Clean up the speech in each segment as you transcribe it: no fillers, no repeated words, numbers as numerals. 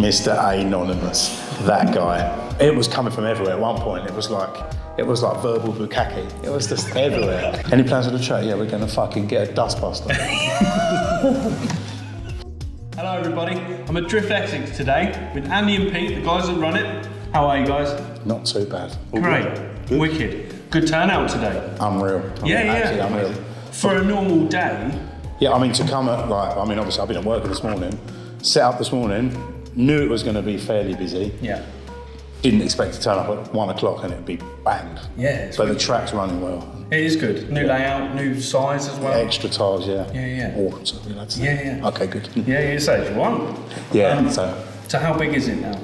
Mr. Anonymous, that guy. It was coming from everywhere. At one point, it was like verbal bukkake. It was just everywhere. Any plans for the track? Yeah, we're going to fucking get a dustbuster. Hello everybody, I'm at Drift ESSEX today with Andy and Pete, the guys that run it. How are you guys? Not too bad. Great, good. Wicked. Good turnout today. Unreal. Yeah. Unreal. For a normal day. Yeah, I mean, to come at, obviously I've been at work this morning, set up this morning, knew it was going to be fairly busy. Yeah. Didn't expect to turn up at 1 o'clock and it'd be banged. Yeah. But the track's running well. It is good. New layout, new size as well. Extra tyres, yeah. Yeah. Awesome, that's Yeah. Okay, good. Yeah, you say if you want. Yeah, So how big is it now?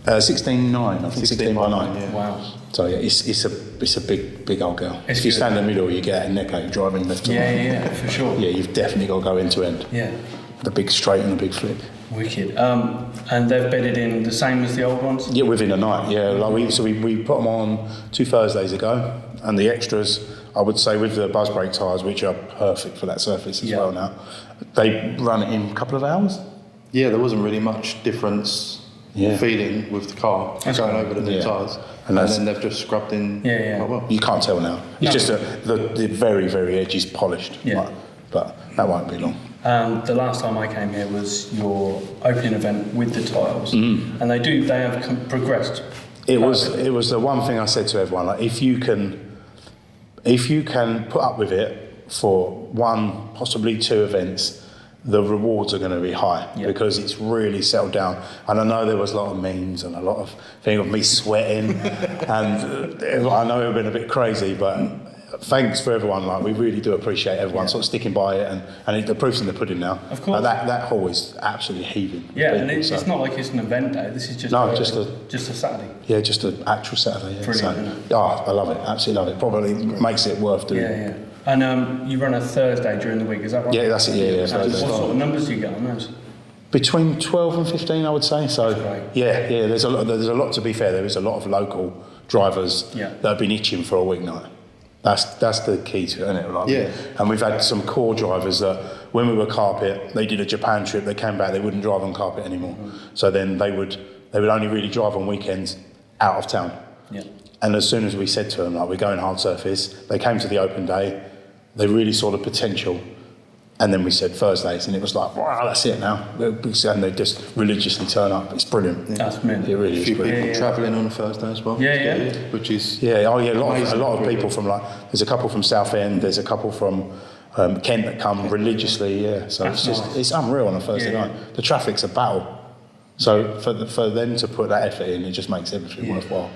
16.9, I think 16 by 9. Yeah. Wow. So yeah, it's a big old girl. It's if you good. stand in the middle, you get a neck ache driving left to right. Yeah, for sure. Yeah, you've definitely got to go end to end. Yeah. The big straight and the big flick. Wicked. And they've bedded in the same as the old ones? Yeah, within a night. Yeah, like we put them on 2 Thursdays ago, and the extras, I would say, with the buzz brake tyres, which are perfect for that surface as well now, they run it in a couple of hours. Yeah, there wasn't really much difference feeling with the car going over the new tyres. And then they've just scrubbed in quite well. You can't tell now. It's just the very, very edge is polished. Yeah. But that won't be long. The last time I came here was your opening event with the tiles, and they have progressed. It was the one thing I said to everyone, like if you can put up with it for 1, possibly 2 events, the rewards are going to be high because it's really settled down. And I know there was a lot of memes and a lot of thing of me sweating, and I know it would have been a bit crazy, but thanks for everyone. Like we really do appreciate everyone sort of sticking by it, and the proof's in the pudding now. Of course. That hall is absolutely heaving. Yeah, people, and it's not like it's an event day. This is just a Saturday. Yeah, just an actual Saturday. Yeah. Brilliant. I love it. Absolutely love it. Probably makes it worth doing. Yeah. And you run a Thursday during the week, is that right? Yeah, that's it. Yeah. What sort of numbers do you get on those? Between 12 and 15, I would say. So great. Yeah. There's a lot. To be fair, there is a lot of local drivers that have been itching for a weeknight. That's the key to it, isn't it? Like, and we've had some core drivers that when we were carpet, they did a Japan trip, they came back, they wouldn't drive on carpet anymore. So then they would only really drive on weekends out of town. Yeah. And as soon as we said to them, like, we're going hard surface, they came to the open day, they really saw the potential. And then we said Thursdays, and it was like, wow, that's it now. And they just religiously turn up. It's brilliant. That's mint. It really is. A few people travelling on a Thursday as well. Yeah. Which is a lot of people from there's a couple from Southend, there's a couple from Kent that come religiously. Yeah, so it's unreal on a Thursday night. The traffic's a battle. So for them to put that effort in, it just makes everything worthwhile.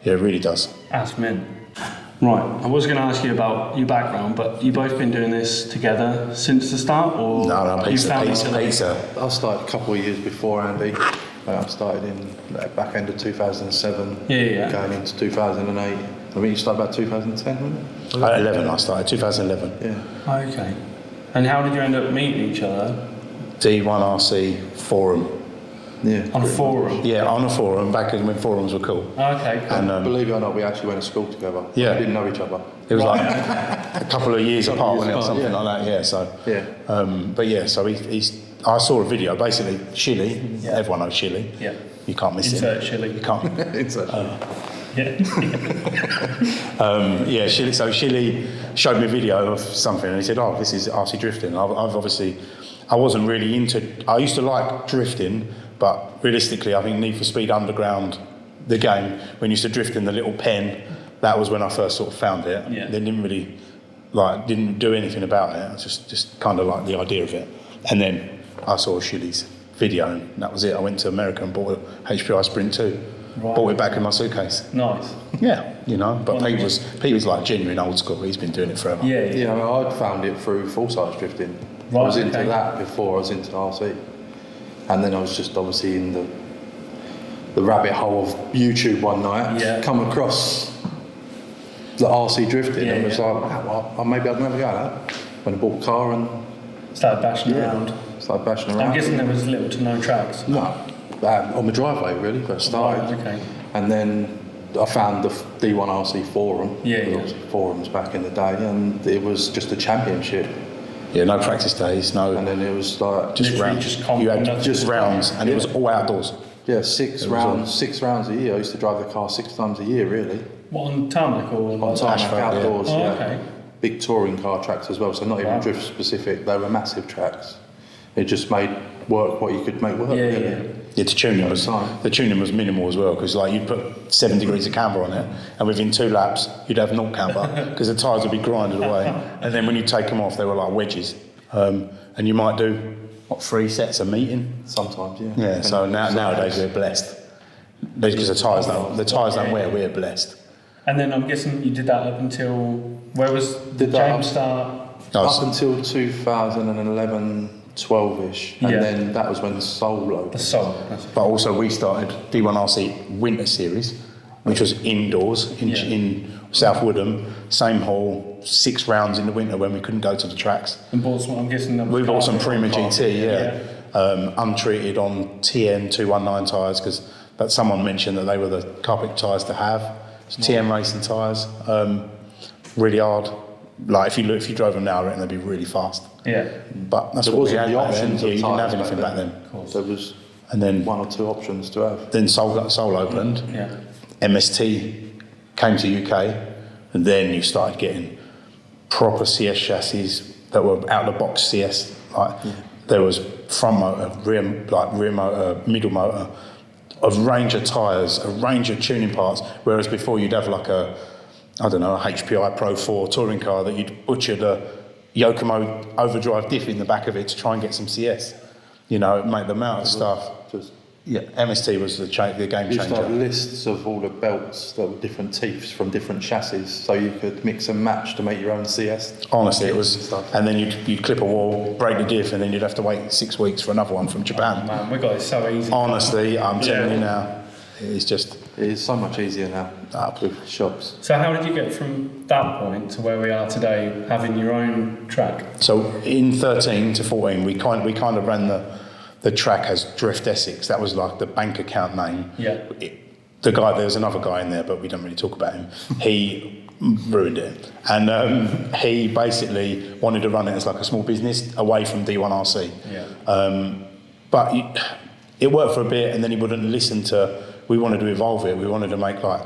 Yeah, it really does. That's mint. Right, I was going to ask you about your background, but you both been doing this together since the start, or no, pizza. I started a couple of years before Andy. I started in the back end of 2007, going into 2008. I mean, you started about 2010, wasn't it? 11, I started 2011. Yeah. Okay. And how did you end up meeting each other? D1RC forum. Yeah. On a forum? Yeah, on a forum, back when forums were cool. Okay, cool. And believe it or not, we actually went to school together. Yeah. We didn't know each other. It was like a couple of years apart, wasn't it, something like that, yeah. So, so I saw a video, basically, Shilly, everyone knows Shilly. Yeah. You can't miss it. Insert Shilly. You can't. Insert Shilly, so Shilly showed me a video of something and he said, this is RC drifting. I wasn't really I used to like drifting, but realistically, I think Need for Speed Underground, the game, when you used to drift in the little pen, that was when I first sort of found it. Yeah. They didn't really, didn't do anything about it. I just kind of liked the idea of it. And then I saw Shilly's video and that was it. I went to America and bought a HPI Sprint 2. Right. Bought it back in my suitcase. Nice. Yeah, but Pete was like genuine old school. He's been doing it forever. Yeah, I'd found it through full-size drifting. Right, I was into that before I was into RC. And then I was just obviously in the rabbit hole of YouTube one night, come across the RC drifting and was like, well, maybe I'd never go at that. When I bought a car and started bashing around. I'm guessing there was little to no tracks. No, on the driveway really, where I started. Right, okay. And then I found the D1RC forum. Forums back in the day, and it was just a championship. Yeah, no practice days, no. And then it was like just rounds. You had just rounds, and it was all outdoors. Yeah, 6 rounds a year. I used to drive the car 6 times a year, really. What, on tarmac or On tarmac, asphalt, outdoors, yeah. Oh, yeah. okay. Big touring car tracks as well, so not even drift specific. They were massive tracks. It just made work what you could make work. Yeah, really. yeah. Yeah, the tuning was minimal as well, because like you'd put 7 degrees of camber on it, and within 2 laps you'd have 0 camber because the tyres would be grinded away, and then when you take them off they were like wedges, and you might do 3 sets a meeting. Sometimes, yeah. Yeah, so nowadays we're blessed because the tyres don't wear. We're blessed. And then I'm guessing you did that up until, where was James start? Up until 2011, 12ish, and then that was when Soul opened. The Soul. But also we started D1RC Winter Series, which was indoors in South Woodham, same hall, 6 rounds in the winter when we couldn't go to the tracks. And bought some, I'm guessing We bought some Prima GT, untreated on TN 219 tyres, but someone mentioned that they were the carpet tyres to have. So TN racing tyres, really hard. Like if you drove them now, I reckon they'd be really fast. Yeah. But that's there what we wasn't had the back options then. of You didn't have tyres anything back then. Of course. There was And then 1 or 2 options to have. Then Soul opened. Yeah. MST came to UK, and then you started getting proper CS chassis that were out of the box CS. There was front motor, rear motor, middle motor, a range of tyres, a range of tuning parts. Whereas before you'd have like a HPI Pro 4 touring car that you'd butchered a Yokomo overdrive diff in the back of it to try and get some CS. Make them out of stuff. Yeah, MST was the game You used to changer. have lists of all the belts that were different teeths from different chassis, so you could mix and match to make your own CS. Honestly, it was, and then you'd clip a wall, break the diff, and then you'd have to wait 6 weeks for another one from Japan. Man, we got it so easy. Honestly, I'm telling you now, it is so much easier now with shops. So how did you get from that point to where we are today, having your own track? So in 13 to 14, we kind of ran the track as Drift Essex. That was like the bank account name. Yeah. There was another guy in there, but we don't really talk about him. He ruined it, and he basically wanted to run it as like a small business away from D1RC. Yeah. But it worked for a bit, and then he wouldn't listen to. We wanted to evolve it. We wanted to make like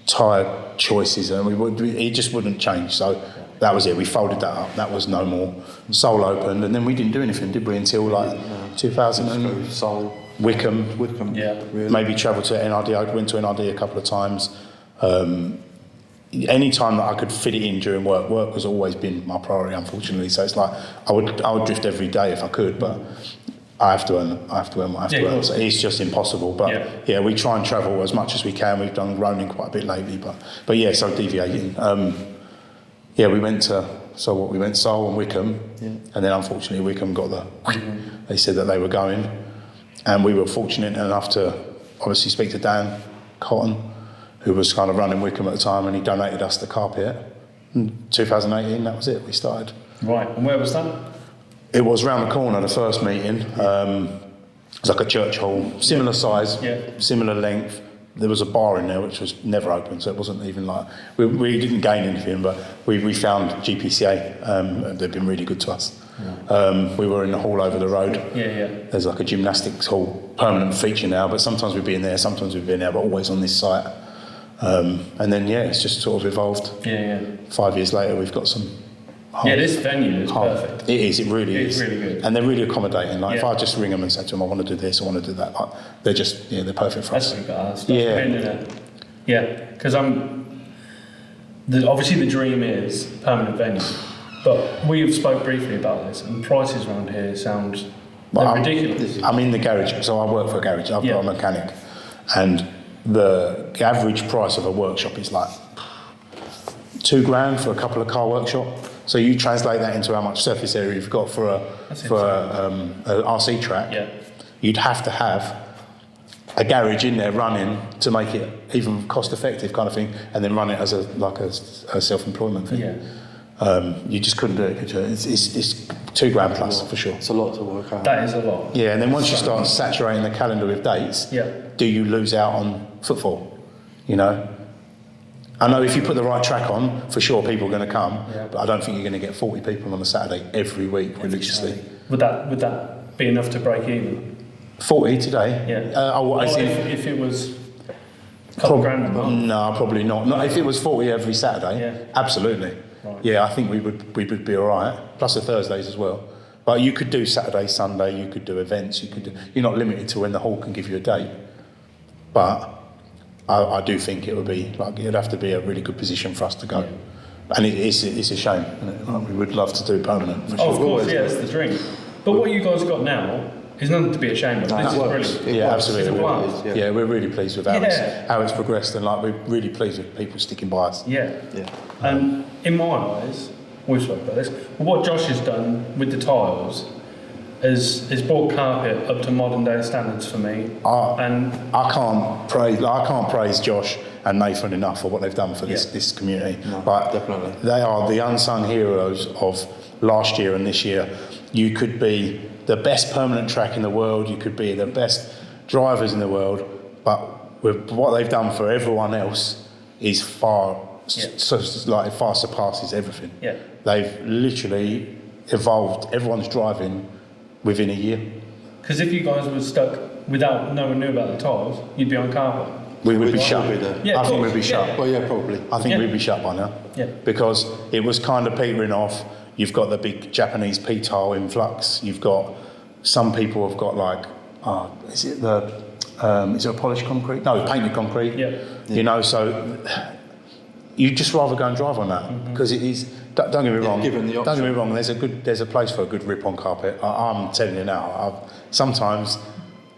tyre choices, and it just wouldn't change. So that was it. We folded that up. That was no more. Soul opened, and then we didn't do anything, did we? Until like 2000 and Soul, Wickham. Yeah. Really. Maybe travelled to NRD. I went to NRD a couple of times. Any time that I could fit it in during work has always been my priority, unfortunately. So it's like I would drift every day if I could, but I have to earn what I have to earn. So it's just impossible. But yeah, we try and travel as much as we can. We've done roaming quite a bit lately, but yeah, so deviating. We went Seoul and Wickham, and then unfortunately Wickham got they said that they were going, and we were fortunate enough to obviously speak to Dan Cotton, who was kind of running Wickham at the time, and he donated us the car pit. In 2018, that was it. We started. Right, and where was that? It was round the corner. The first meeting. It was like a church hall, similar size, similar length. There was a bar in there which was never open, so it wasn't even like we didn't gain anything, but we found GPCA. They've been really good to us. We were in the hall over the road. There's like a gymnastics hall, permanent feature now, but sometimes we've been there, sometimes we've been there, but always on this site. And then it's just sort of evolved. 5 years later, we've got some. This venue is perfect. It is. It really is. It's really good, and they're really accommodating. Like if I just ring them and say to them, I want to do this, I want to do that. Like, they're just they're perfect for us. That's what we've got. Because obviously the dream is permanent venue, but we've spoke briefly about this, and prices around here sound ridiculous. I'm in the garage, so I work for a garage. I've got a mechanic, and the average price of a workshop is like $2,000 for a couple of car workshop. So you translate that into how much surface area you've got for a RC track. You'd have to have a garage in there running to make it even cost effective kind of thing, and then run it as a self-employment thing. You just couldn't do it, could you? It's $2,000 plus for sure. It's a lot to work out. That is a lot. Yeah, and then once you start saturating the calendar with dates, do you lose out on footfall? I know if you put the right track on, for sure people are going to come, but I don't think you're going to get 40 people on a Saturday every week religiously. Would that be enough to break even? 40 today? Yeah. If it was a couple grand a month? No, probably not. Not if it was 40 every Saturday. Yeah. Absolutely. Right. Yeah, I think we would be all right. Plus the Thursdays as well. But you could do Saturday, Sunday. You could do events. You're not limited to when the hall can give you a date. But I do think it would be like it'd have to be a really good position for us to go. Yeah. And it's a shame. Like, we would love to do permanent. For sure. Of course, yeah, that's the dream. But what you guys got now is nothing to be ashamed of. This is brilliant. Yeah, absolutely. Yeah, we're really pleased with how it's progressed, and like we're really pleased with people sticking by us. Yeah. And in my eyes, we've spoken about this. What Josh has done with the Tyres is brought carpet up to modern day standards for me. I can't praise Josh and Nathan enough for what they've done for this community. No, like, definitely. They are the unsung heroes of last year and this year. You could be the best permanent track in the world, you could be the best drivers in the world, but with what they've done for everyone else is far surpasses everything. Yeah. They've literally evolved everyone's driving within a year. Because if you guys were stuck without no one knew about the Tyres, you'd be on carpet. We would be shut. Yeah, I think we'd be shut. Well, yeah, probably. I think we'd be shut by now. Yeah. Because it was kind of petering off. You've got the big Japanese P-tile influx. You've got some people have got like, is it a polished concrete? No, painted concrete. Yeah. You know, so you'd just rather go and drive on that because it is. Don't get me wrong. Given the option. Don't get me wrong. There's a place for a good rip on carpet. I'm telling you now. Sometimes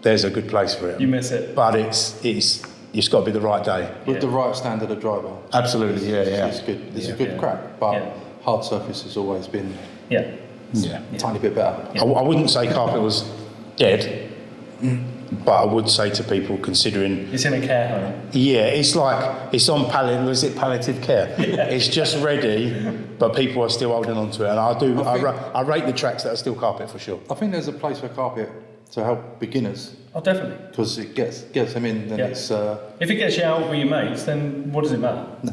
there's a good place for it. You miss it. But it's got to be the right day. With the right standard of driver. Absolutely, yeah. It's good. It's a good crack, but hard surface has always been a tiny bit better. Yeah. I wouldn't say carpet was dead, but I would say to people considering it's in a care home. Yeah, it's like it's on palliative care. It's just ready, but people are still holding on to it, and I rate the tracks that are still carpet for sure. I think there's a place for carpet to help beginners. Oh, definitely. Because it gets them in, then it's... if it gets you out with your mates, then what does it matter? No.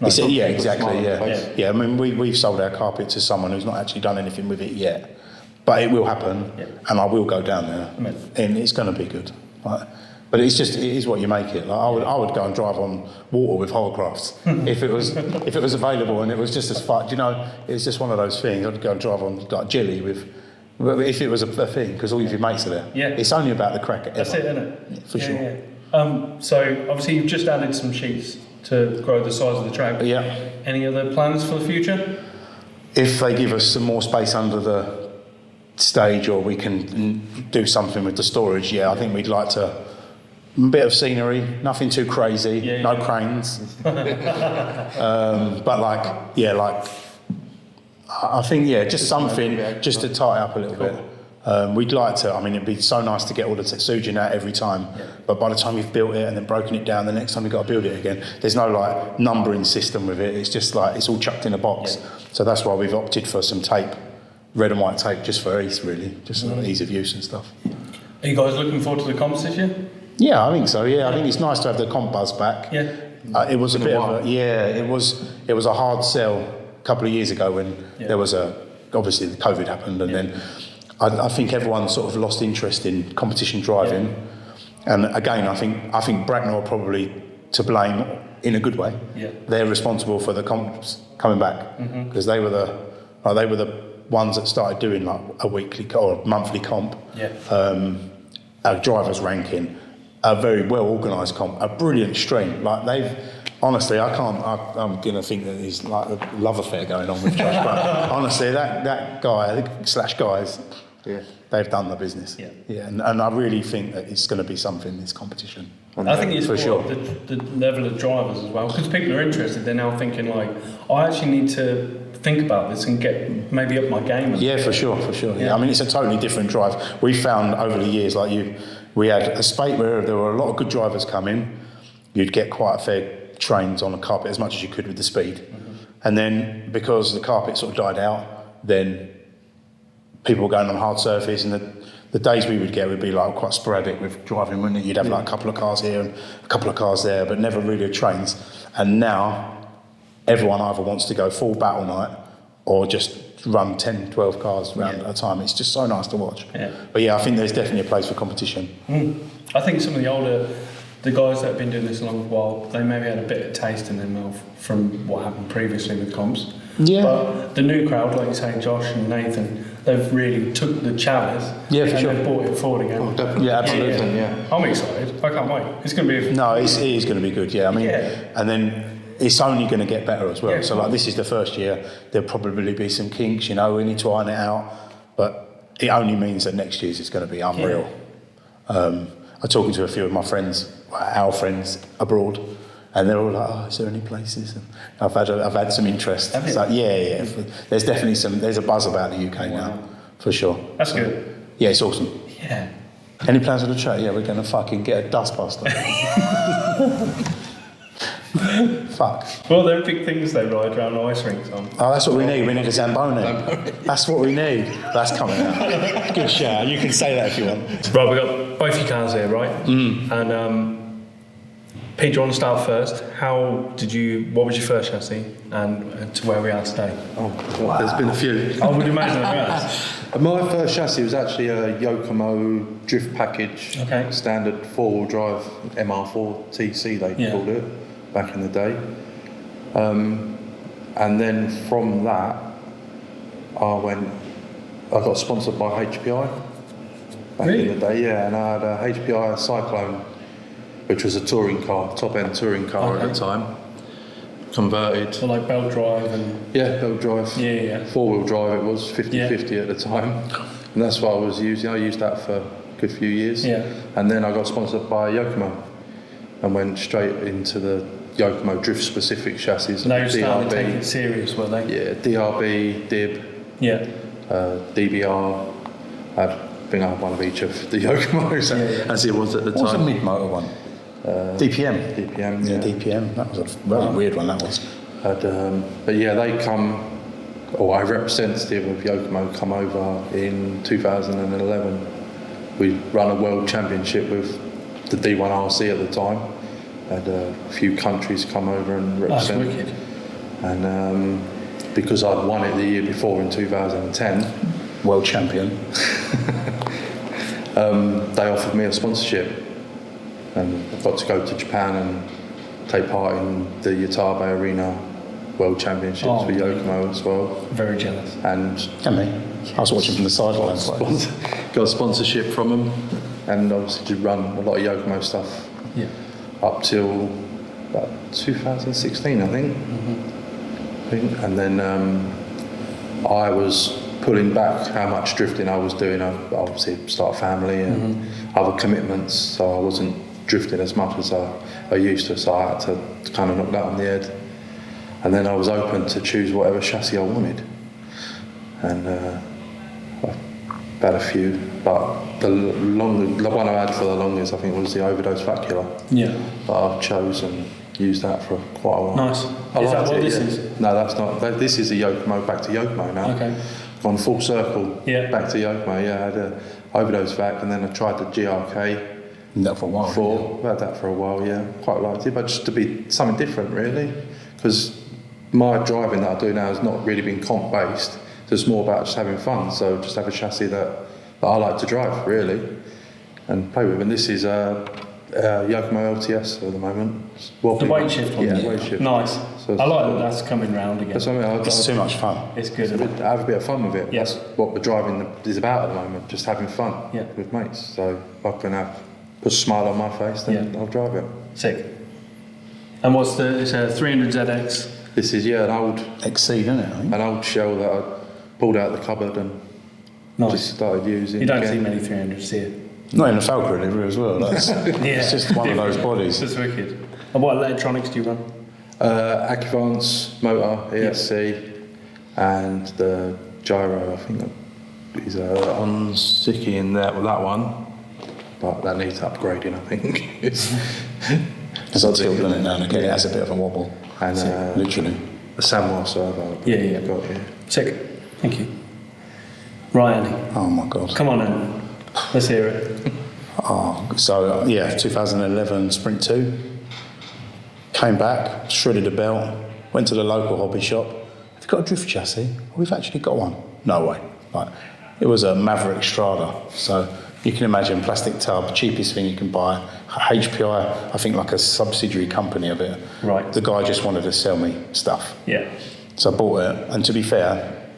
Exactly, yeah. I mean, we've sold our carpet to someone who's not actually done anything with it yet, but it will happen, and I will go down there, and it's going to be good. Right? But it is what you make it. Like I would go and drive on water with hovercrafts if it was available, and it was just as fun. You know, it's just one of those things. I'd go and drive on like jelly with. If it was a thing, because all of your mates are there. Yeah. It's only about the crack. That's it, isn't it? For sure. Yeah. So obviously you've just added some sheets to grow the size of the track. Yeah. Any other plans for the future? If they give us some more space under the stage, or we can do something with the storage, I think we'd like to. A bit of scenery, nothing too crazy, no cranes. But I think, just something just to tie up a little bit. We'd like to, it'd be so nice to get all the Tsujin out every time, but by the time you've built it and then broken it down, the next time you've got to build it again, there's no like numbering system with it. It's just like, it's all chucked in a box. So that's why we've opted for some tape, red and white tape, just for ease really, just ease of use and stuff. Are you guys looking forward to the comps this year? Yeah, I think so. Yeah, I think it's nice to have the comp buzz back. Yeah. It was a bit of a it was a hard sell a couple of years ago when there was obviously the COVID happened, and then I think everyone sort of lost interest in competition driving, and again I think Bracknell are probably to blame in a good way. Yeah. They're responsible for the comps coming back because they were the ones that started doing like a weekly or a monthly comp. A driver's ranking. A very well organised comp, a brilliant stream. Like I'm going to think that there's like a love affair going on with Josh, but honestly, that guy / guys, they've done the business. And I really think that it's going to be something, this competition. I think it's for sure the level of drivers as well, because people are interested. They're now thinking like, I actually need to think about this and get maybe up my game. For sure. Yeah. It's a totally different drive. We found over the years, we had a spate where there were a lot of good drivers coming. You'd get quite a fair trains on the carpet as much as you could with the speed. And then because the carpet sort of died out, then people were going on hard surface, and the days we would get would be like quite sporadic with driving, wouldn't it? You'd have like a couple of cars here and a couple of cars there, but never really trains. And now everyone either wants to go full battle night or just run 10, 12 cars around at a time. It's just so nice to watch. Yeah. But yeah, I think there's definitely a place for competition. I think some of the guys that have been doing this a long while, they maybe had a bit of taste in their mouth from what happened previously with comps. Yeah. But the new crowd, like you say, Josh and Nathan, they've really took the challenge and they've brought it forward again. Oh, definitely. Yeah, absolutely. Yeah. I'm excited. I can't wait. It's going to be... No, it is going to be good, yeah. I mean, and then it's only going to get better as well. So, like, this is the first year. There'll probably be some kinks, you know, we need to iron it out. But it only means that next year's is going to be unreal. I'm talking to a few of my friends, our friends abroad, and they're all like, "Oh, is there any places?" And I've had some interest. So, yeah. There's definitely there's a buzz about the UK now, for sure. That's good. Yeah, it's awesome. Yeah. Any plans for the track? Yeah, we're going to fucking get a dustbuster. Fuck. Well, they're big things they ride around ice rinks on. Oh, that's what we need. We need a Zamboni. That's what we need. That's coming out. Good shout. You can say that if you want. Right, we've got both your cars here, right? And Pete, do you want to start first? What was your first chassis and to where we are today? Oh, God, there's been a few. I would imagine there has. My first chassis was actually a Yokomo drift package, standard four-wheel drive MR4 TC they called it back in the day. And then from that, I got sponsored by HPI back in the day, and I had a HPI Cyclone, which was a touring car, top-end touring car at the time. Converted. So like belt drive and... Yeah, belt drive. Yeah. Four-wheel drive, it was 50-50 at the time. And that's what I was using. I used that for a good few years. Yeah. And then I got sponsored by Yokomo and went straight into the Yokomo drift-specific chassis. And they were starting to take it serious, were they? Yeah, DRB, DIB, DBR. I think I had one of each of the Yokomos as it was at the time. What was a mid-motor one? DPM. DPM, yeah. DPM. That was a very weird one, that was. But yeah, they a representative of Yokomo come over in 2011. We run a world championship with the D1RC at the time. Had a few countries come over and represent. That's wicked. And because I'd won it the year before in 2010, world champion, they offered me a sponsorship. And I got to go to Japan and take part in the Yatabe Arena World Championships for Yokomo as well. Very jealous. And me. I was watching from the sidelines. Got a sponsorship from them, and obviously did run a lot of Yokomo stuff. Yeah. Up till about 2016, I think. Mm-hmm. And then I was pulling back how much drifting I was doing. I obviously start a family and other commitments, so I wasn't drifting as much as I used to, so I had to kind of knock that on the head. And then I was open to choose whatever chassis I wanted. And I've had a few, but the one I had for the longest, I think, was the Overdose Vacular. Yeah. But I've chosen used that for quite a while. Nice. Is that what this is? No, that's not. This is a Yokomo, back to Yokomo now. Okay. Gone full circle. Back to Yokomo. Yeah, I had a Overdose Vac, and then I tried the GRK. That for a while. I've had that for a while. Yeah, quite liked it, but just to be something different, really, because my driving that I do now has not really been comp based. So it's more about just having fun. So just have a chassis that I like to drive, really, and play with. And this is Yokomo LTS at the moment. The WShift one? Yeah, WShift. Nice. So I like that that's coming round again. It's too much fun. It's good. Have a bit of fun with it. Yes. That's what the driving is about at the moment, just having fun with mates. So if I can put a smile on my face, then I'll drive it. Sick. And it's a 300ZX? This is, an old... Exceed, isn't it? An old shell that I pulled out of the cupboard and just started using. You don't see many 300s here. Not in the Falcon livery as well. It's just one of those bodies. It's wicked. And what electronics do you run? Acuvance motor, ESC, and the gyro. I think is on sticky in there with that one, but that needs upgrading. I think it's tilting it now and again. It has a bit of a wobble. And literally a Samuel servo. Yeah. Got here. Sick. Thank you. Right, Andy. Oh my God. Come on in. Let's hear it. 2011 Sprint 2. Came back, shredded a belt, went to the local hobby shop, got a drift chassis? We've actually got one. No way. Like, it was a Maverick Strada. So you can imagine, plastic tub, cheapest thing you can buy. HPI, I think like a subsidiary company of it. Right. The guy just wanted to sell me stuff. Yeah. So I bought it, and to be fair,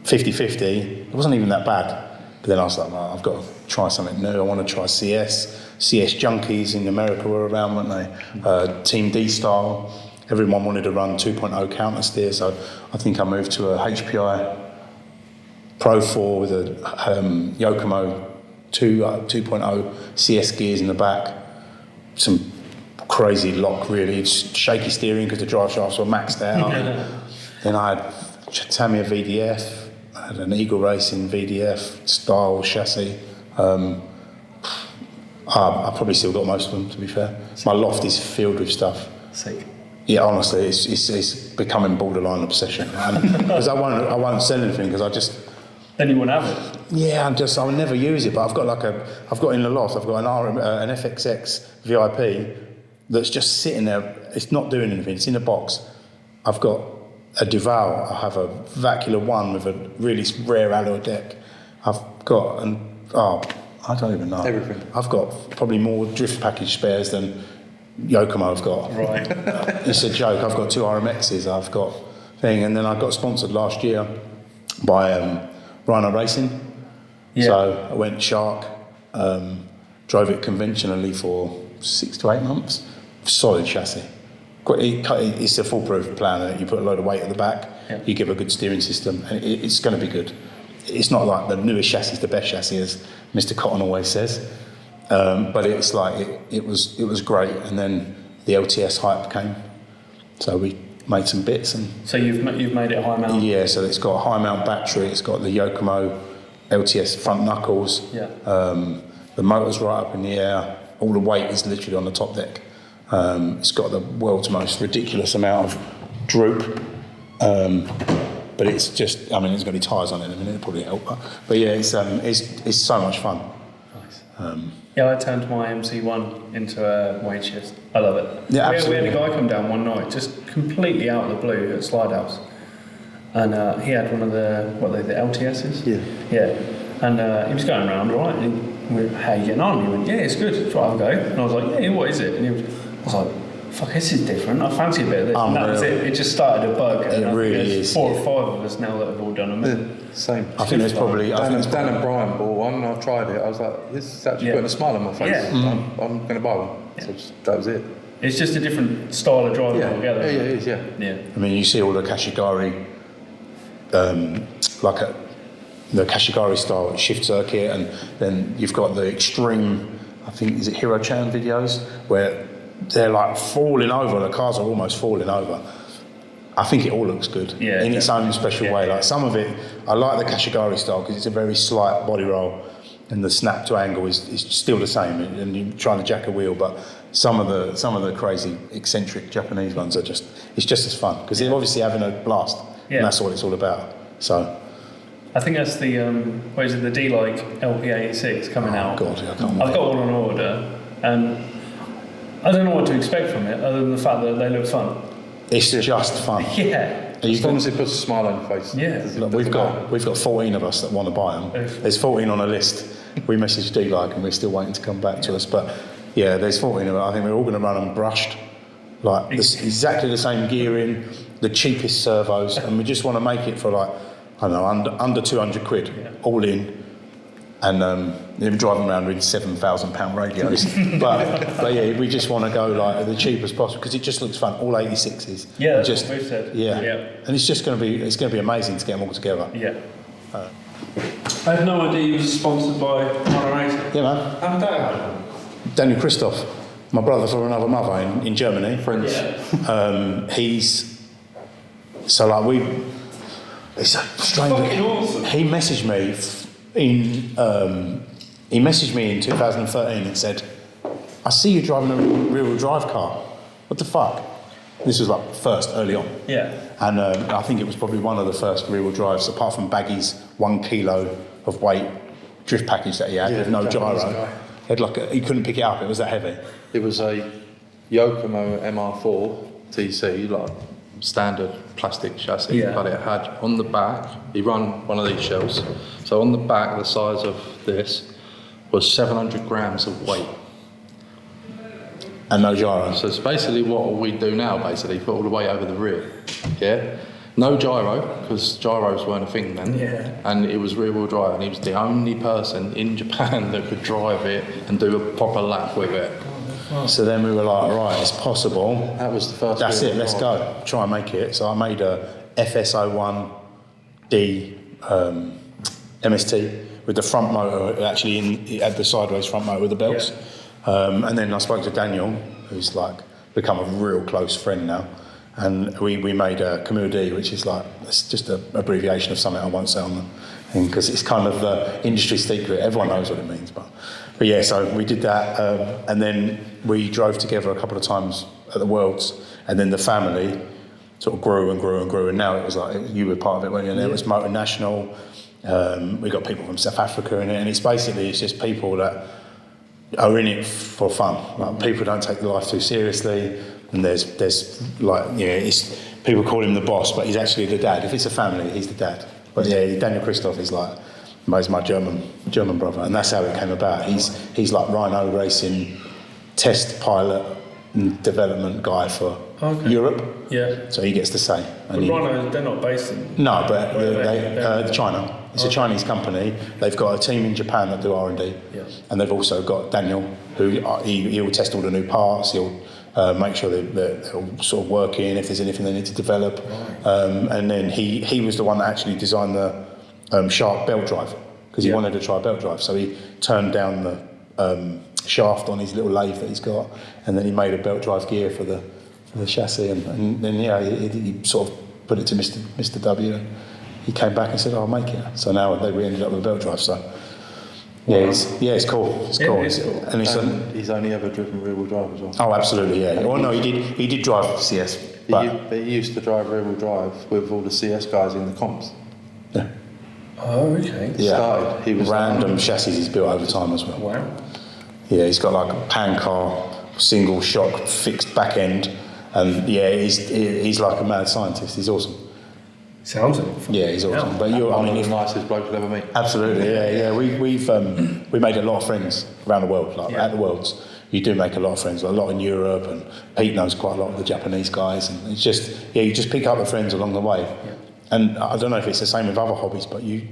50-50, it wasn't even that bad. But then I was like, well, I've got to try something new. I want to try CS. CS junkies in America were around, weren't they? Team D style. Everyone wanted to run 2.0 counter steer, so I think I moved to a HPI Pro 4 with a Yokomo 2.0 CS gears in the back. Some crazy lock, really. It's shaky steering because the drive shafts were maxed out. Then I had Tamiya VDF. I had an Eagle Racing VDF style chassis. I probably still got most of them, to be fair. My loft is filled with stuff. Sick. Yeah, honestly, it's becoming borderline obsession. Because I won't sell anything because I just. Then you wouldn't have it. Yeah, I would never use it. But I've got in the loft. I've got an FXX VIP that's just sitting there. It's not doing anything. It's in a box. I've got a Duval. I have a Vacular 1 with a really rare alloy deck. I've got I don't even know. Everything. I've got probably more drift package spares than Yokomo have got. Right. It's a joke. I've got 2 RMXs. I've got thing, and then I got sponsored last year by Rhino Racing. Yeah. So I went Shark, drove it conventionally for 6 to 8 months. Solid chassis. It's a foolproof plan. You put a load of weight at the back. Yeah. You give a good steering system, and it's going to be good. It's not like the newest chassis is the best chassis, as Mr. Cotton always says. But it's like it was great, and then the LTS hype came, so we made some bits. And So you've made it high mount. yeah, so it's got a high mount battery. It's got the Yokomo LTS front knuckles. Yeah. The motor's right up in the air. All the weight is literally on the top deck. It's got the world's most ridiculous amount of droop. But it's just, I mean, it's got any tyres on it in a minute, it'll probably help. But yeah, it's so much fun. Nice. Yeah, I turned my MC1 into a WShift. I love it. Yeah, we absolutely. had a guy come down one night, just completely out of the blue at Slide House. And he had one of the LTSs? Yeah. Yeah. And he was going around, right? And we were, how you getting on? He went, yeah, it's good. Let's try and go. And I was like, yeah, what is it? And I was like, fuck, this is different. I fancy a bit of this. And that was it. It just started a bug. It and really there's is. 4 or 5 of us now that have all done them. Same. I think there's probably... Dan and Brian bought one, and I tried it. I was like, this is actually putting a smile on my face. Yeah. I'm going to buy one. Yeah. So that was it. It's just a different style of driving altogether. Yeah, it is, yeah. Yeah. I mean, you see all the Kashigari, the Kashigari style shift circuit, and then you've got the extreme, I think, is it Hero Chan videos, where they're like falling over, the cars are almost falling over. I think it all looks good in its own special way. Like some of it, I like the Kashigari style because it's a very slight body roll, and the snap to angle is still the same, and you're trying to jack a wheel. But some of the crazy eccentric Japanese ones are just as fun because they're obviously having a blast, and that's what it's all about. So I think that's the the D-Like LP86 coming out. God, I can't I've got one on order, and I don't know what to expect from it other than the fact that they look fun. It's just fun. Yeah. As long as it puts a smile on your face. Yeah. Look, we've got 14 of us that want to buy them. There's 14 on a list. We messaged D-Like and we're still waiting to come back to us. But yeah, there's 14 of them. I think we're all going to run them brushed, like exactly the same gearing, the cheapest servos, and we just want to make it for like, I don't know, under 200 quid, all in. And they're driving around with £7,000 radios, but yeah, we just want to go like the cheapest possible because it just looks fun. All 86s. Yeah, that's just, what we've said. Yeah, and it's just going to be amazing to get them all together. Yeah. I had no idea you was sponsored by Rhino Racing. Yeah, man. How did that happen? Daniel Christoph, my brother from another mother in Germany. Friends. Yeah. He's so like it's a strange. Fucking awesome. He messaged me in 2013 and said, I see you driving a rear-wheel drive car. What the fuck? This was like early on. Yeah. And I think it was probably one of the first rear-wheel drives, apart from Baggy's 1 kilo of weight drift package that he had with no gyro. He couldn't pick it up, it was that heavy. It was a Yokomo MR4 TC, like standard plastic chassis, Yeah. but it had on the back, he run one of these shells, so on the back, the size of this, was 700 grams of weight. And no gyro. So it's basically what we do now, basically, put all the weight over the rear, yeah? No gyro, because gyros weren't a thing then, and it was rear-wheel drive, and he was the only person in Japan that could drive it and do a proper lap with it. So then we were like, right, it's possible. That was the first. That's it, let's go. Try and make it. So I made a FS01D MST with the front motor, actually it had the sideways front motor with the belts. And then I spoke to Daniel, who's like become a real close friend now. And we made a Camus D, which is like, it's just an abbreviation of something I won't say on the thing, because it's kind of the industry secret. Everyone knows what it means. But yeah, so we did that. And then we drove together a couple of times at the Worlds. And then the family sort of grew and grew and grew. And now it was like, you were part of it, weren't you? And it was Motor National. We got people from South Africa in it. And it's basically, it's just people that are in it for fun. Like, people don't take their life too seriously. And there's like, it's, people call him the boss, but he's actually the dad. If it's a family, he's the dad. But yeah, Daniel Christoph is like, he's my German brother, and that's how it came about. He's like Rhino Racing test pilot and development guy for Europe. Yeah. So he gets to say. But Rhino, they're not based in... No, but they China. It's a Chinese company. They've got a team in Japan that do R&D. Yeah. And they've also got Daniel, who he'll test all the new parts. He'll make sure that they're all sort of working, if there's anything they need to develop. Right. And then he was the one that actually designed the Shark belt drive, because he wanted to try a belt drive. So he turned down the shaft on his little lathe that he's got, and then he made a belt drive gear for the chassis. And then he sort of put it to Mr. W, and he came back and said, "I'll make it." So now we ended up with a belt drive. So it's cool. It's cool. It's cool. And he's only ever driven rear-wheel drive as well. Oh, absolutely, yeah. Well, no, he did drive CS, but he used to drive rear-wheel drive with all the CS guys in the comps. Yeah. Oh, okay. Yeah. He was random chassis he's built over time as well. Wow. Yeah, he's got like a pan car, single shock, fixed back end, and he's like a mad scientist. He's awesome. Sounds it. Yeah, he's awesome. Yeah. But one of the nicest blokes you'll ever meet. Absolutely, yeah. We made a lot of friends around the world, at the Worlds. You do make a lot of friends, a lot in Europe, and Pete knows quite a lot of the Japanese guys, and it's just you just pick up the friends along the way. Yeah. And I don't know if it's the same with other hobbies, but you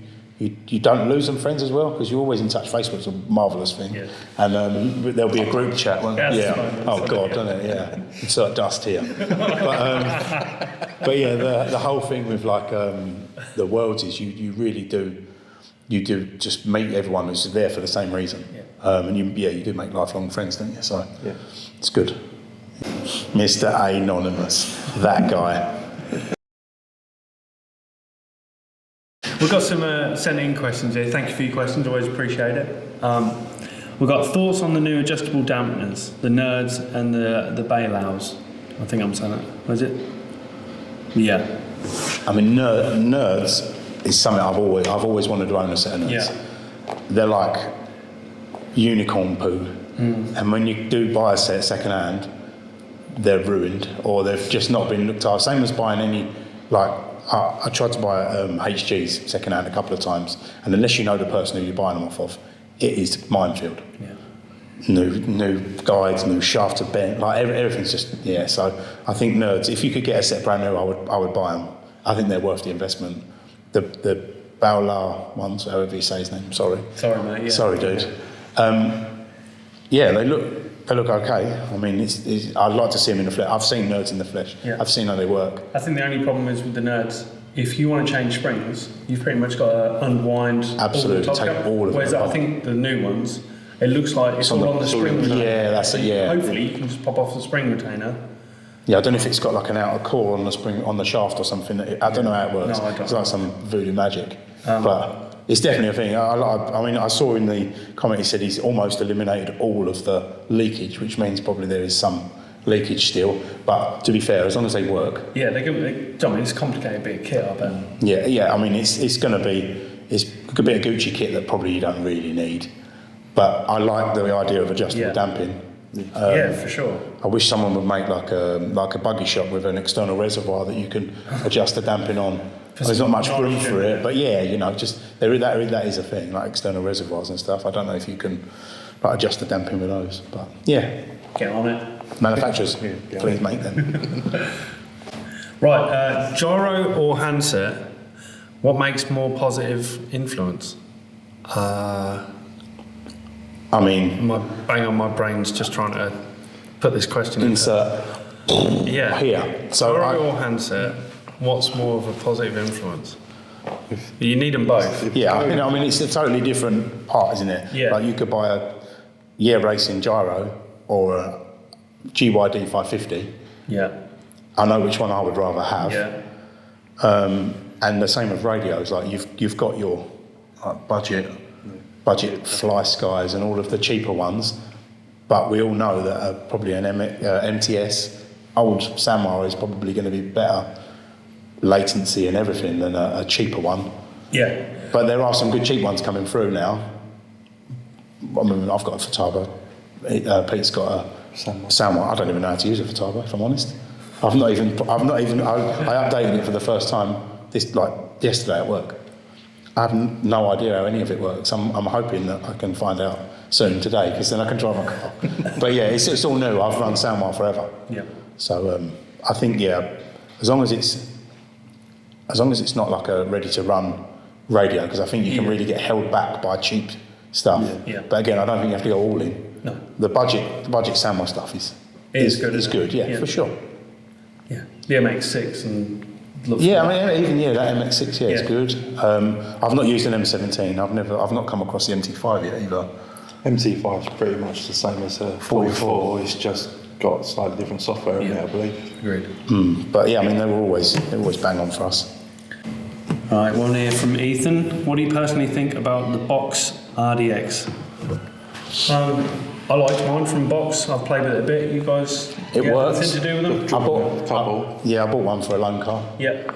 don't lose them friends as well, because you're always in touch. Facebook's a marvellous thing. Yeah. And there'll be a group chat. Oh God, don't it? Yeah. Insert dust here. But yeah, the whole thing with like the Worlds is you really do just meet everyone who's there for the same reason. Yeah. And you do make lifelong friends, don't you? So it's good. Mr. Anonymous, that guy. We've got some sent-in questions here. Thank you for your questions. Always appreciate it. We've got thoughts on the new adjustable dampeners, the Nerds and the Bailows. I think I'm saying that. Was it? Yeah. I mean, Nerds is something I've always wanted to own a set of Nerds. Yeah. They're like unicorn poo, and when you do buy a set second hand, they're ruined or they've just not been looked after. Same as buying any like. I tried to buy HGs second hand a couple of times, and unless you know the person who you're buying them off of, it is minefield. Yeah. New guides, new shafts are bent, like everything's just So I think Nerds, if you could get a set brand new, I would buy them. I think they're worth the investment. The Baola ones, however you say his name. Sorry, mate. Yeah. Sorry, dude. They look okay. I mean, I'd like to see them in the flesh. I've seen Nerds in the flesh. Yeah. I've seen how they work. I think the only problem is with the Nerds, if you want to change springs, you've pretty much got to unwind absolutely, all the top take all of Whereas it. I think the new ones, it looks like it's all on the spring retainer. Yeah, that's it, yeah. Hopefully you can just pop off the spring retainer. Yeah, I don't know if it's got like an outer core on the spring, on the shaft or something. I don't know how it works. No, I don't. It's like some voodoo magic. But it's definitely a thing. I mean, I saw in the comment he said he's almost eliminated all of the leakage, which means probably there is some leakage still. But to be fair, as long as they work. Yeah, it's a complicated bit of kit, I bet. Yeah. I mean, it's going to be a Gucci kit that probably you don't really need. But I like the idea of adjustable damping. Yeah, for sure. I wish someone would make like a buggy shop with an external reservoir that you can adjust the damping on. There's not much room for it, but yeah, you know, just that is a thing, like external reservoirs and stuff. I don't know if you can like adjust the damping with those, but yeah. Get on it. Manufacturers, please make them. Right, gyro or handset? What makes more positive influence? I mean, My brain's just trying to put this question insert here. So gyro or handset? What's more of a positive influence? You need them both. Yeah, I mean, it's a totally different part, isn't it? Yeah. Like you could buy a racing gyro or a GYD 550. Yeah. I know which one I would rather have. Yeah. And the same with radios. Like you've got your budget Fly Skies and all of the cheaper ones, but we all know that probably an MTS old Samurai is probably going to be better latency and everything than a cheaper one. Yeah. But there are some good cheap ones coming through now. I mean, I've got a Futaba. Pete's got a Samurai. I don't even know how to use a Futaba, if I'm honest. I updated it for the first time yesterday at work. I have no idea how any of it works. I'm hoping that I can find out soon today, because then I can drive my car. But yeah, it's all new. I've run Samurai forever. Yeah. So I think as long as it's not like a ready to run radio, because I think you can really get held back by cheap stuff. Yeah. But again, I don't think you have to go all in. No. The budget Samurai stuff is good. Yeah, for sure. Yeah. The MX6 and. Yeah, I mean, even that MX6, it's good. I've not used an M17. I've not come across the MT5 yet either. MT5 is pretty much the same as a 44. It's just got slightly different software in it, I believe. Agreed. But yeah, I mean, they always bang on for us. All right, one here from Ethan. What do you personally think about the Box RDX? I liked mine from Box. I've played with it a bit. You guys works. Anything to do with them? I bought one for a loan car. Yeah.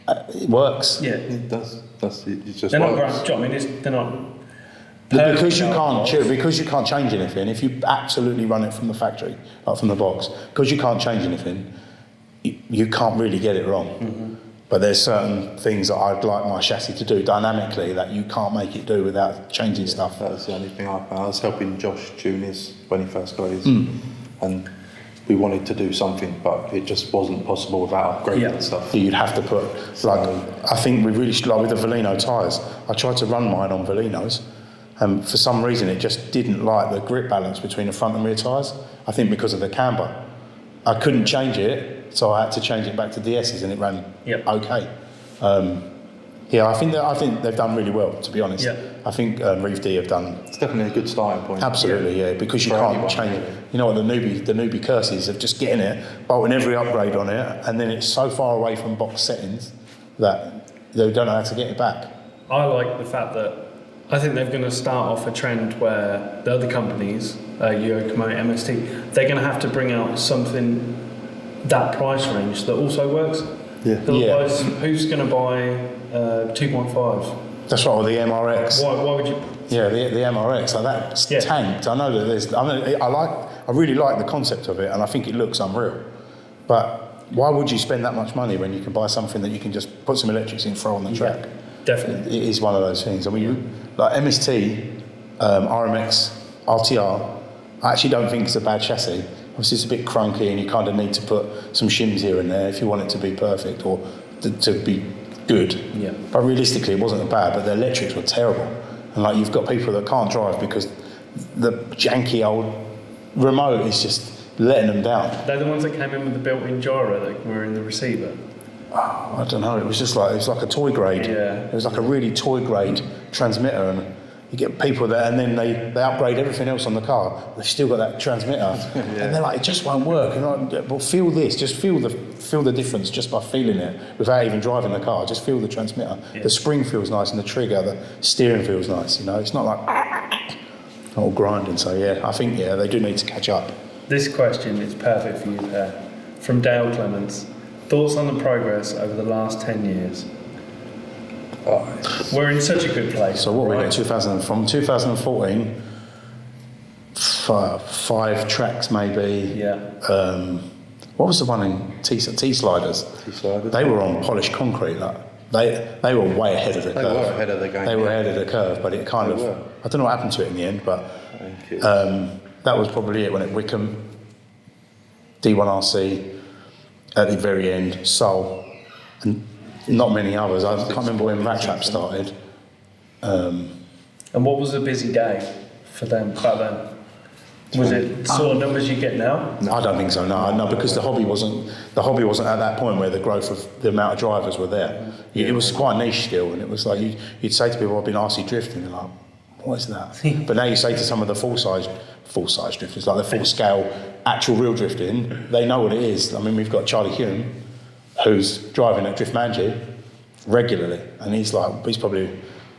It works. Yeah, it does. It just they're not works. great. I mean, they're not. Because you can't change anything. If you absolutely run it from the factory, like from the box, because you can't change anything, you can't really get it wrong. Mm-hmm. But there's certain things that I'd like my chassis to do dynamically that you can't make it do without changing stuff. That was the only thing I was helping Josh tune his when he first got his, and we wanted to do something, but it just wasn't possible without upgrading stuff. You'd have to put, I think we really should, like with the Velino tyres. I tried to run mine on Velinos, and for some reason it just didn't like the grip balance between the front and rear tyres. I think because of the camber. I couldn't change it, so I had to change it back to DS's, and it ran okay. I think they've done really well, to be honest. Yeah. I think Reeve D have done. It's definitely a good starting point. Absolutely, because you can't change it. You know what the newbie curses of just getting it, bolting every upgrade on it, and then it's so far away from box settings that they don't know how to get it back. I like the fact that I think they're going to start off a trend where the other companies, Komodo, MST, they're going to have to bring out something that price range that also works. Yeah. Otherwise, who's going to buy 2.5? That's right, or the MRX. Why would you? Yeah, the MRX, like that's tanked. I know that there's. I really like the concept of it, and I think it looks unreal. But why would you spend that much money when you can buy something that you can just put some electrics in, throw on the track? Definitely. It is one of those things. I mean, like MST, RMX, RTR, I actually don't think it's a bad chassis. Obviously, it's a bit crunky, and you kind of need to put some shims here and there if you want it to be perfect or to be good. Yeah. But realistically, it wasn't bad, but the electrics were terrible. And like, you've got people that can't drive because the janky old remote is just letting them down. They're the ones that came in with the built-in gyro that were in the receiver. Oh, I don't know. It was like a toy grade. Yeah. It was like a really toy grade transmitter, and you get people there, and then they upgrade everything else on the car. They've still got that transmitter, and they're like, it just won't work. And like, well, feel this. Just feel the difference just by feeling it without even driving the car. Just feel the transmitter. Yeah. The spring feels nice, and the trigger, the steering feels nice. You know, it's not like all grinding. So I think they do need to catch up. This question is perfect for you, Per. From Dale Clemens. Thoughts on the progress over the last 10 years? We're in such a good place. So what we got from 2014, 5 tracks maybe. Yeah. What was the one in T-sliders? T-sliders. They were on polished concrete. Like they were way ahead of the curve. They were ahead of the game. They were ahead of the curve, but it kind of. were. I don't know what happened to it in the end, but that was probably it when it Wickham, D1RC, at the very end, Seoul, and not many others. I can't remember when Rat Trap started. And what was a busy day for them back then? Was it sort of numbers you get now? I don't think so. No, because the hobby wasn't at that point where the growth of the amount of drivers were there. It was quite niche still, and it was like you'd say to people, "I've been RC drifting," and they're like, "What is that?" But now you say to some of the full size drifters, like the full scale actual real drifting, they know what it is. I mean, we've got Charlie Hume, who's driving at Drift Manji regularly, and he's probably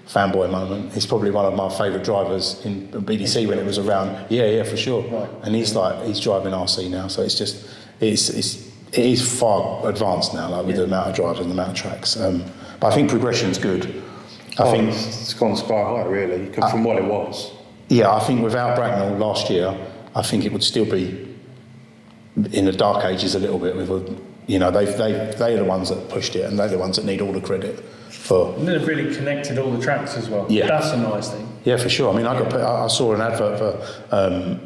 fanboy moment. He's probably one of my favourite drivers in BDC when it was around. Yeah, for sure. Right. And he's driving RC now, so it is far advanced now, like with the amount of drivers and the amount of tracks. But I think progression's good. I think it's gone sky high, really, from what it was. Yeah, I think without Bracknell last year, I think it would still be in the dark ages a little bit. They're the ones that pushed it, and they're the ones that need all the credit. And they've really connected all the tracks as well. Yeah. That's a nice thing. Yeah, for sure. I mean, I saw an advert for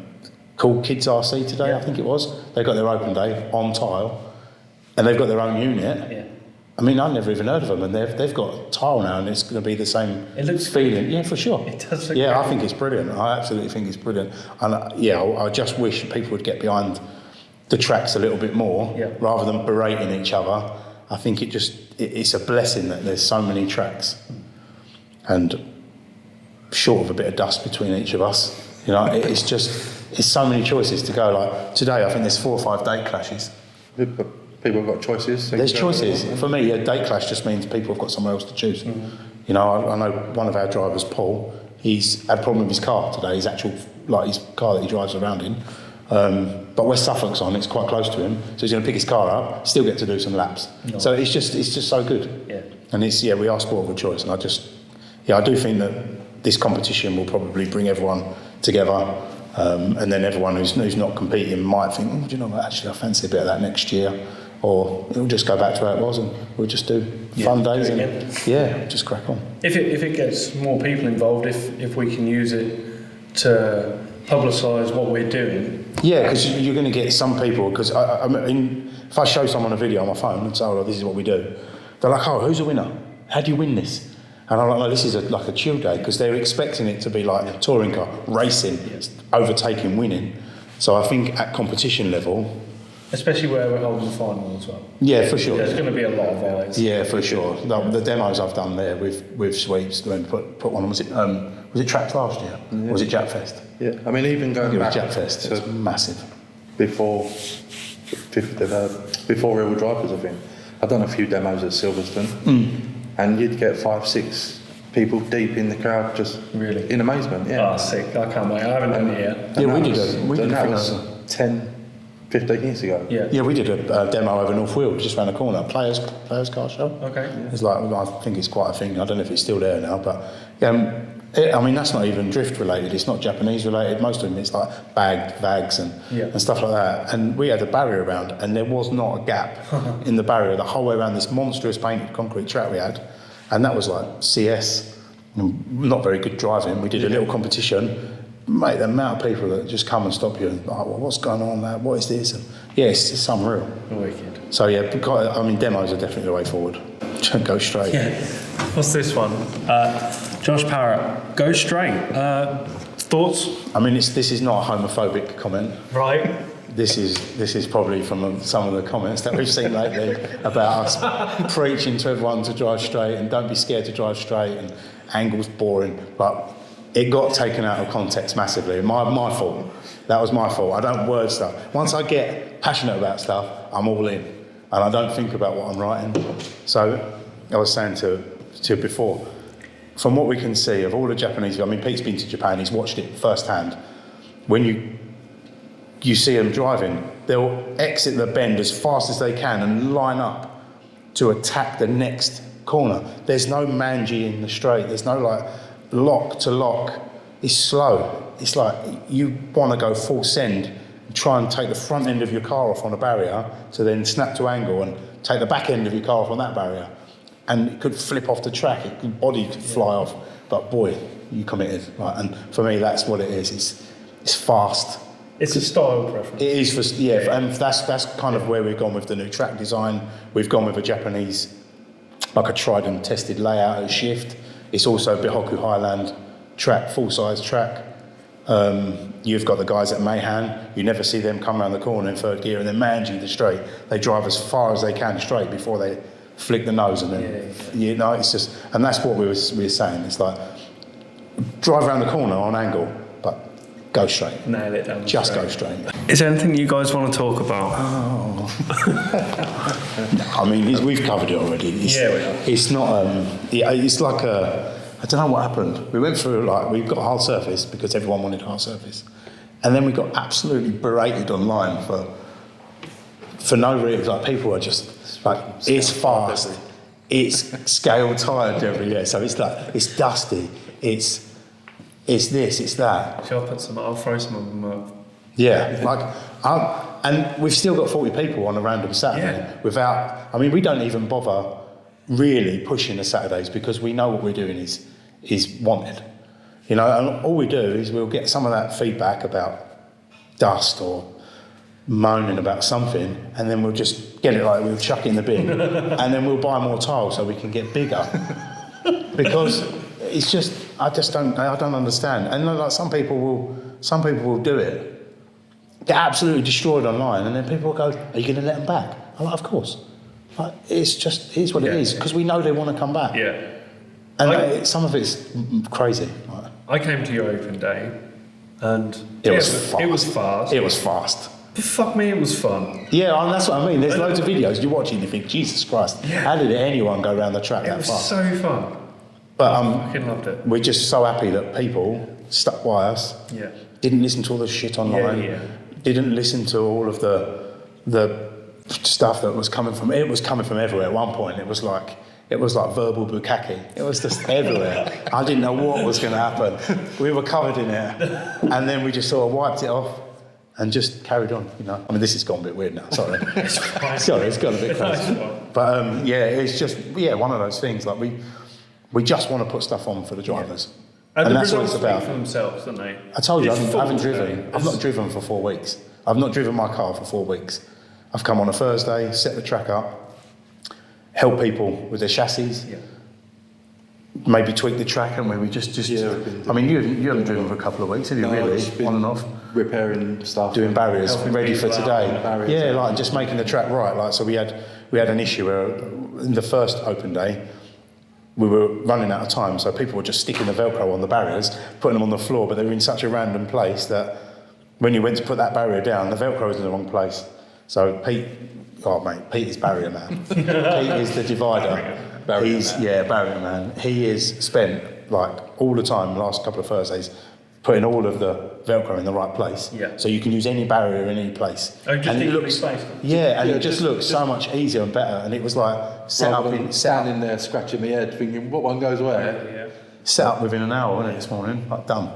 called Kids RC today, Yeah. I think it was. They got their open day on tile, and they've got their own unit. Yeah. I mean, I've never even heard of them, and they've got tile now, and it's going to be the same feeling. Good. Yeah, for sure. It does look Yeah, great. I think it's brilliant. I absolutely think it's brilliant. And I just wish people would get behind the tracks a little bit more, rather than berating each other. I think it's a blessing that there's so many tracks, and short of a bit of dust between each of us, it's so many choices to go. Like today, I think there's 4 or 5 date clashes. People have got choices. There's choices. For me, a date clash just means people have got somewhere else to choose. Mm-hmm. I know one of our drivers, Paul, he's had a problem with his car today, his car that he drives around in. But where Suffolk's on, it's quite close to him, so he's going to pick his car up, still get to do some laps. No. So it's just so good. Yeah. And we are sport of good choice, and I do think that this competition will probably bring everyone together, and then everyone who's not competing might think, do you know what, actually I fancy a bit of that next year, or it'll just go back to how it was, and we'll just do fun days and just crack on. If it gets more people involved, if we can use it to publicise what we're doing. Yeah, because you're going to get some people, because I mean, if I show someone a video on my phone and say, "Oh, this is what we do," they're like, "Oh, who's the winner? How do you win this?" And I'm like, "No, this is like a chill day," because they're expecting it to be like a touring car, racing, overtaking, winning. So I think at competition level... Especially where we're holding the final as well. Yeah, for sure. There's going to be a lot of eyes. Yeah, for sure. The demos I've done there with Sweeps, when put one on, was it Trapped last year? Yeah. Or was it Japfest? Yeah, I mean, even going back... It was Japfest, it's massive. Before Real Drivers, I think. I've done a few demos at Silverstone, and you'd get 5, 6 people deep in the crowd, just really in amazement. Yeah. Oh, sick! I can't wait. I haven't done it yet. Yeah, we did. That was 10, 15 years ago. Yeah, we did a demo over North Wheels, just around the corner, Players Car Show. Okay. Yeah. It's I think it's quite a thing. I don't know if it's still there now, but I mean, that's not even drift related. It's not Japanese related. Most of them, it's like bagged vags and stuff like that. And we had a barrier around, and there was not a gap in the barrier the whole way around this monstrous painted concrete track we had. And that was like CS, not very good driving. We did a little competition. Mate, the amount of people that just come and stop you and like, well, what's going on there? What is this? And it's unreal. Wicked. So yeah, I mean, demos are definitely the way forward. Go straight. Yeah. What's this one? Josh Parrott, go straight. Thoughts? I mean, this is not a homophobic comment. Right. This is probably from some of the comments that we've seen lately about us preaching to everyone to drive straight and don't be scared to drive straight and angles boring. But it got taken out of context massively. My fault. That was my fault. I don't word stuff. Once I get passionate about stuff, I'm all in, and I don't think about what I'm writing. So I was saying to before, from what we can see of all the Japanese, I mean, Pete's been to Japan. He's watched it firsthand. When you see them driving, they'll exit the bend as fast as they can and line up to attack the next corner. There's no manji in the straight. There's no like lock to lock it's slow. It's like you want to go full send, try and take the front end of your car off on a barrier to then snap to angle and take the back end of your car off on that barrier. And it could flip off the track, your body could fly off. But boy, you committed. Right? And for me, that's what it is. It's fast. It's a style preference. It is for, and that's kind of where we've gone with the new track design. We've gone with a Japanese, like a tried and tested layout at Shift. It's also Bihoku Highland track, full-size track. You've got the guys at Mayhan. You never see them come around the corner in third gear and then manage the straight. They drive as far as they can straight before they flick the nose, and then you know, it's just, and that's what we were saying. It's like drive around the corner on angle, but go straight. Nail it down. Just go straight. Is there anything you guys want to talk about? I mean, we've covered it already. We have. It's not. It's like I don't know what happened. We went through we've got a hard surface because everyone wanted hard surface, and then we got absolutely berated online for no reason. Like people are just like, it's fast, it's scale tired every year. So it's like it's dusty. It's this, it's that. Shall I put some? I'll throw some of them up. Yeah, and we've still got 40 people on a random Saturday without. I mean, we don't even bother really pushing the Saturdays because we know what we're doing is wanted. You know, and all we do is we'll get some of that feedback about dust or moaning about something, and then we'll just get it, like we'll chuck it in the bin, and then we'll buy more tiles so we can get bigger. Because it's just, I don't understand. And like some people will do it, get absolutely destroyed online, and then people will go, "Are you going to let them back?" I'm like, "Of course." Like, it's what it is, because we know they want to come back. Yeah. And some of it's crazy. I came to your open day, and It was fast. It was fast. But fuck me, it was fun. Yeah, and that's what I mean. There's loads of videos you watch and you think, Jesus Christ, how did anyone go around the track that far? It was so fun. But I fucking loved it. We're just so happy that people stuck by us. Yeah. Didn't listen to all the shit online. Yeah. Didn't listen to all of the stuff that was coming from. It was coming from everywhere. At one point, it was like verbal bukkake. It was just everywhere. I didn't know what was going to happen. We were covered in it, and then we just sort of wiped it off and just carried on. You know, I mean, this has gone a bit weird now. Sorry, sorry, it's got a bit crazy. But it's just one of those things. Like we just want to put stuff on for the drivers. Yeah. And that's what it's about. For themselves, don't they? I told you, I haven't driven. I've not driven for 4 weeks. I've not driven my car for 4 weeks. I've come on a Thursday, set the track up, help people with their chassis, maybe tweak the track, and maybe just. I mean, you haven't driven for a couple of weeks, have you? Really, on and off, repairing stuff, doing barriers, ready for today. Barriers, like just making the track right. Like, so we had an issue where in the first open day, we were running out of time, so people were just sticking the Velcro on the barriers, putting them on the floor, but they were in such a random place that when you went to put that barrier down, the Velcro was in the wrong place. So Pete is barrier man. Pete is the divider. Barrier man. He is spent like all the time, last couple of Thursdays, putting all of the Velcro in the right place. Yeah. So you can use any barrier in any place. Oh, just and it looks space. it just looks so much easier and better. And it was like standing there scratching my head, thinking what one goes where. Set up within an hour, wasn't it, this morning? Like done.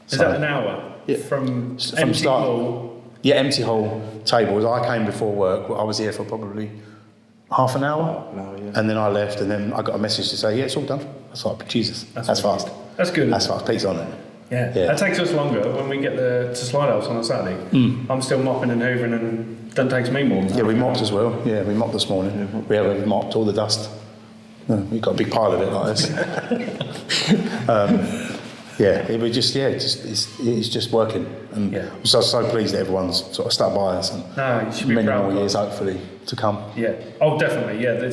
Is that an hour? Yeah. From start. Hall? Yeah, empty hall tables. I came before work. I was here for probably half an hour. And then I left, and then I got a message to say, it's all done. I was like, Jesus, that's fast. That's good. That's fast. Pete's on it. Yeah. That takes us longer when we get to Slidhouse on a Saturday. I'm still mopping and hoovering, and that takes me more than that. Yeah, we mopped as well. Yeah, we mopped this morning. We mopped all the dust. We've got a big pile of it like this. It's just working, and I'm so pleased that everyone's sort of stuck by us, and you should be many proud more years hopefully to come. Yeah. Oh, definitely. Yeah.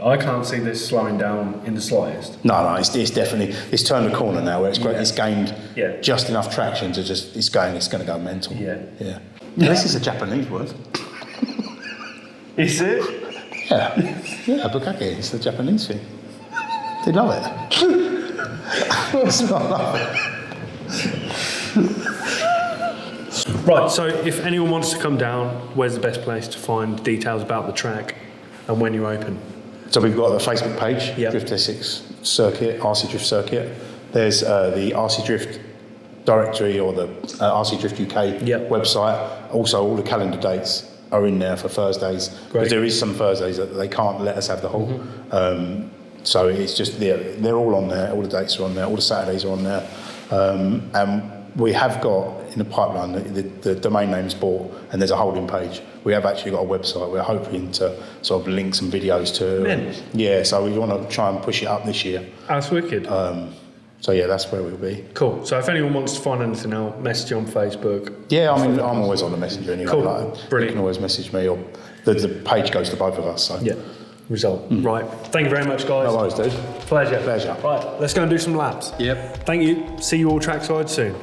I can't see this slowing down in the slightest. No, it's definitely turned a corner now where it's great. It's gained just enough traction to just it's going to go mental. Yeah. This is a Japanese word. Is it? Yeah, bukkake. It's the Japanese thing. They love it. It's not love it. Right, so if anyone wants to come down, where's the best place to find details about the track and when you're open? So we've got the Facebook page, Drift ESSEX Circuit, RC Drift Circuit. There's the RC Drift directory or the RC Drift UK Yep. website. Also, all the calendar dates are in there for Thursdays. Great. Because there is some Thursdays that they can't let us have the whole. So it's just, they're all on there. All the dates are on there. All the Saturdays are on there. And we have got in the pipeline, the domain name's bought and there's a holding page. We have actually got a website. We're hoping to sort of link some videos to. Mint. Yeah, so we want to try and push it up this year. That's wicked. So yeah, that's where we'll be. Cool. So if anyone wants to find anything out, message on Facebook. Yeah, I mean, I'm always on the messenger anyway. Cool. Like, Brilliant. You can always message me, or the page goes to both of us. So. Yeah. Result. Right. Thank you very much, guys. No worries, dude. Pleasure. Pleasure. Right. Let's go and do some laps. Yep. Thank you. See you all trackside soon.